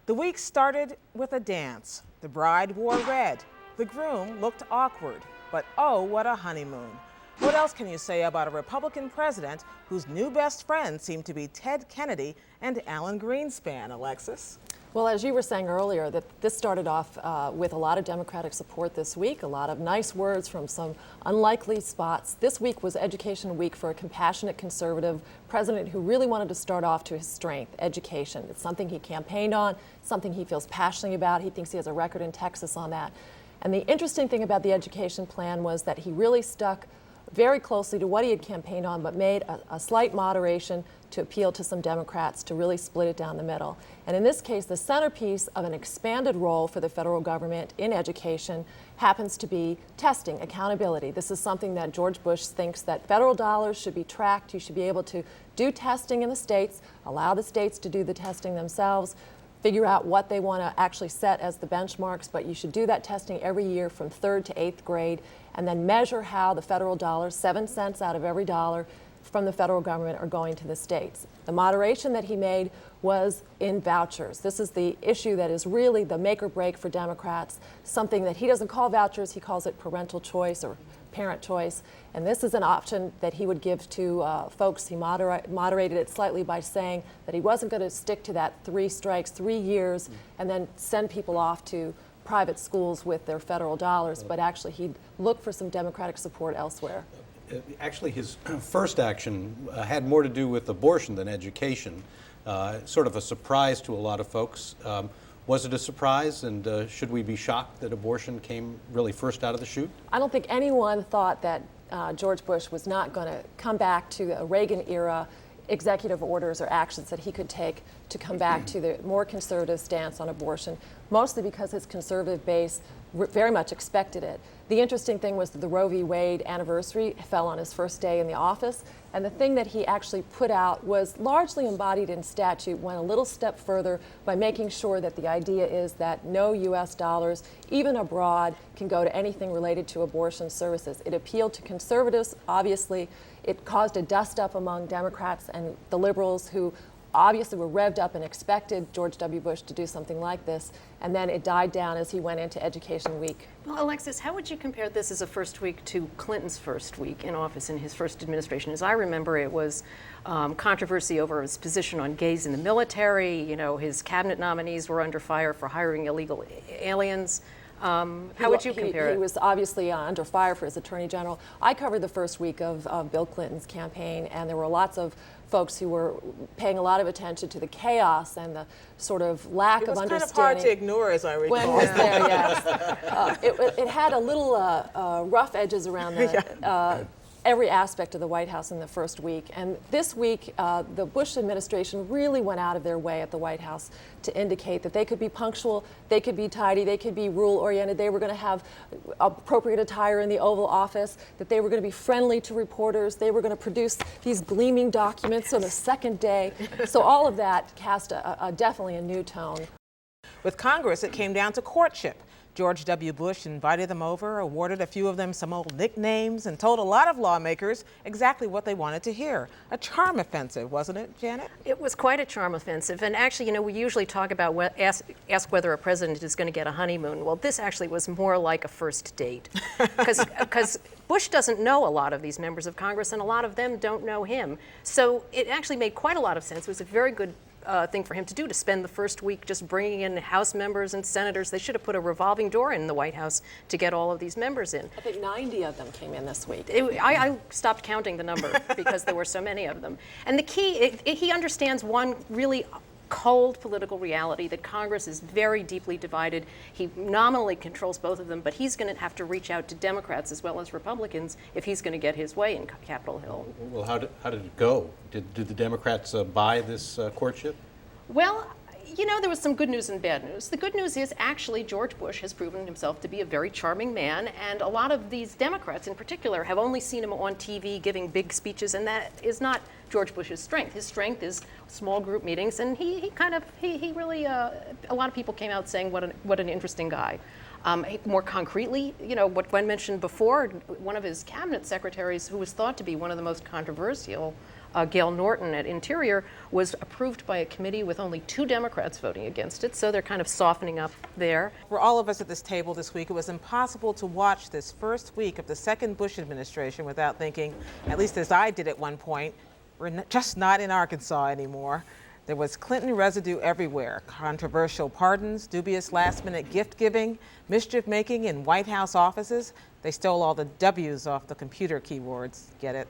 The week started with a dance. The bride wore red. The groom looked awkward. But oh, what a honeymoon. What else can you say about a Republican president whose new best friends seem to be Ted Kennedy and Alan Greenspan, Alexis? Well, as you were saying earlier, that this started off with a lot of Democratic support this week, a lot of nice words from some unlikely spots. This week was Education Week for a compassionate conservative president who really wanted to start off to his strength, education. It's something he campaigned on, something he feels passionately about. He thinks he has a record in Texas on that. And the interesting thing about the education plan was that he really stuck very closely to what he had campaigned on, but made a slight moderation to appeal to some Democrats to really split it down the middle. And in this case, the centerpiece of an expanded role for the federal government in education happens to be testing, accountability. This is something that George Bush thinks that federal dollars should be tracked. You should be able to do testing in the states, allow the states to do the testing themselves, figure out what they want to actually set as the benchmarks, but you should do that testing every year from 3rd to 8th grade, and then measure how the federal dollars, 7 cents out of every dollar from the federal government, are going to the states. The moderation that he made was in vouchers. This is the issue that is really the make or break for Democrats, something that he doesn't call vouchers, he calls it parental choice or parent choice. And this is an option that he would give to folks. He moderated it slightly by saying that he wasn't going to stick to that 3 strikes, 3 years, and then send people off to private schools with their federal dollars, but actually he'd look for some Democratic support elsewhere. Actually, his first action had more to do with abortion than education, sort of a surprise to a lot of folks. Was it a surprise, and should we be shocked that abortion came really first out of the chute? I don't think anyone thought that George Bush was not going to come back to a Reagan-era executive orders or actions that he could take to come back to the more conservative stance on abortion, mostly because his conservative base very much expected it. The interesting thing was that the Roe v. Wade anniversary fell on his first day in the office, and the thing that he actually put out was largely embodied in statute, went a little step further by making sure that the idea is that no U.S. dollars, even abroad, can go to anything related to abortion services. It appealed to conservatives, obviously. It caused a dust-up among Democrats and the liberals who obviously were revved up and expected George W. Bush to do something like this, and then it died down as he went into Education Week. Well, Alexis, how would you compare this as a first week to Clinton's first week in office in his first administration? As I remember, it was controversy over his position on gays in the military. You know, his cabinet nominees were under fire for hiring illegal aliens. How would you compare it? He was obviously under fire for his attorney general. I covered the first week of Bill Clinton's campaign, and there were lots of folks who were paying a lot of attention to the chaos and the sort of lack of understanding. It was kind of hard to ignore, as I recall. When it was there, yes. It had a little rough edges around the every aspect of the White House in the first week. And this week, the Bush administration really went out of their way at the White House to indicate that they could be punctual, they could be tidy, they could be rule-oriented, they were going to have appropriate attire in the Oval Office, that they were going to be friendly to reporters, they were going to produce these gleaming documents on the second day. So all of that cast definitely a new tone. With Congress, it came down to courtship. George W. Bush invited them over, awarded a few of them some old nicknames, and told a lot of lawmakers exactly what they wanted to hear. A charm offensive, wasn't it, Janet? It was quite a charm offensive. And actually, you know, we usually talk about ask whether a president is going to get a honeymoon. Well, this actually was more like a first date. Because Bush doesn't know a lot of these members of Congress, and a lot of them don't know him. So it actually made quite a lot of sense. It was a very good thing for him to do, to spend the first week just bringing in House members and senators. They should have put a revolving door in the White House to get all of these members in. I think 90 of them came in this week. I stopped counting the number because there were so many of them. And the key, he understands one really cold political reality, that Congress is very deeply divided. He nominally controls both of them, but he's going to have to reach out to Democrats as well as Republicans if he's going to get his way in Capitol Hill. Well, how did it go? Did the Democrats buy this courtship? Well, you know, there was some good news and bad news. The good news is actually George Bush has proven himself to be a very charming man, and a lot of these Democrats in particular have only seen him on TV giving big speeches, and that is not George Bush's strength. His strength is small group meetings, and he really, a lot of people came out saying what an interesting guy. More concretely, you know, what Gwen mentioned before, one of his cabinet secretaries, who was thought to be one of the most controversial Gail Norton at Interior was approved by a committee with only 2 Democrats voting against it, so they're kind of softening up there. For all of us at this table this week, it was impossible to watch this first week of the second Bush administration without thinking, at least as I did at one point, we're just not in Arkansas anymore. There was Clinton residue everywhere: controversial pardons, dubious last-minute gift-giving, mischief-making in White House offices. They stole all the W's off the computer keyboards, get it?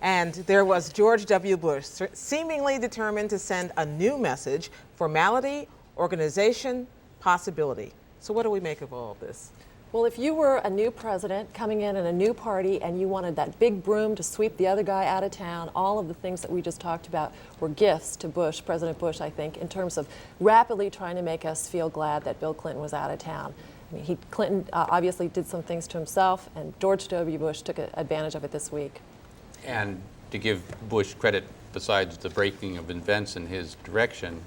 And there was George W. Bush, seemingly determined to send a new message: formality, organization, possibility. So what do we make of all of this? Well, if you were a new president coming in a new party and you wanted that big broom to sweep the other guy out of town, all of the things that we just talked about were gifts to Bush, President Bush, I think, in terms of rapidly trying to make us feel glad that Bill Clinton was out of town. I mean, Clinton obviously did some things to himself, and George W. Bush took advantage of it this week. And to give Bush credit, besides the breaking of events in his direction,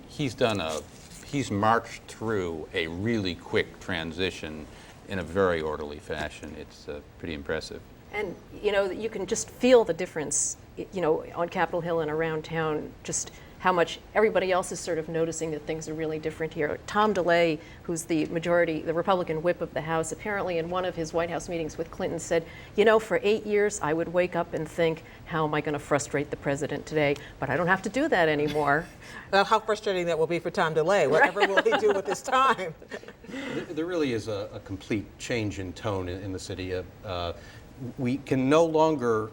he's marched through a really quick transition in a very orderly fashion. It's pretty impressive. And, you know, you can just feel the difference, you know, on Capitol Hill and around town, just how much everybody else is sort of noticing that things are really different here. Tom DeLay, who's the Republican whip of the House, apparently in one of his White House meetings with Clinton said, you know, for 8 years I would wake up and think, how am I going to frustrate the president today? But I don't have to do that anymore. Well, how frustrating that will be for Tom DeLay. Whatever will he do with his time? There really is a complete change in tone in the city. We can no longer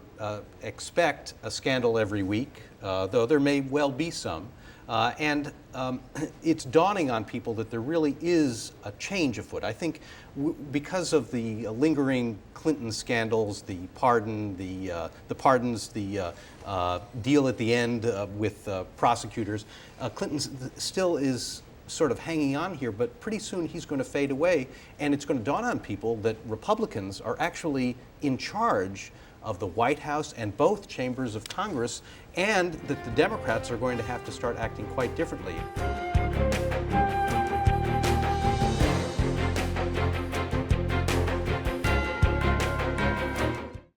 expect a scandal every week, though there may well be some. And it's dawning on people that there really is a change afoot. I think because of the lingering Clinton scandals, the pardons, the deal at the end with prosecutors, Clinton still is sort of hanging on here, but pretty soon he's going to fade away, and it's going to dawn on people that Republicans are actually in charge of the White House and both chambers of Congress, and that the Democrats are going to have to start acting quite differently.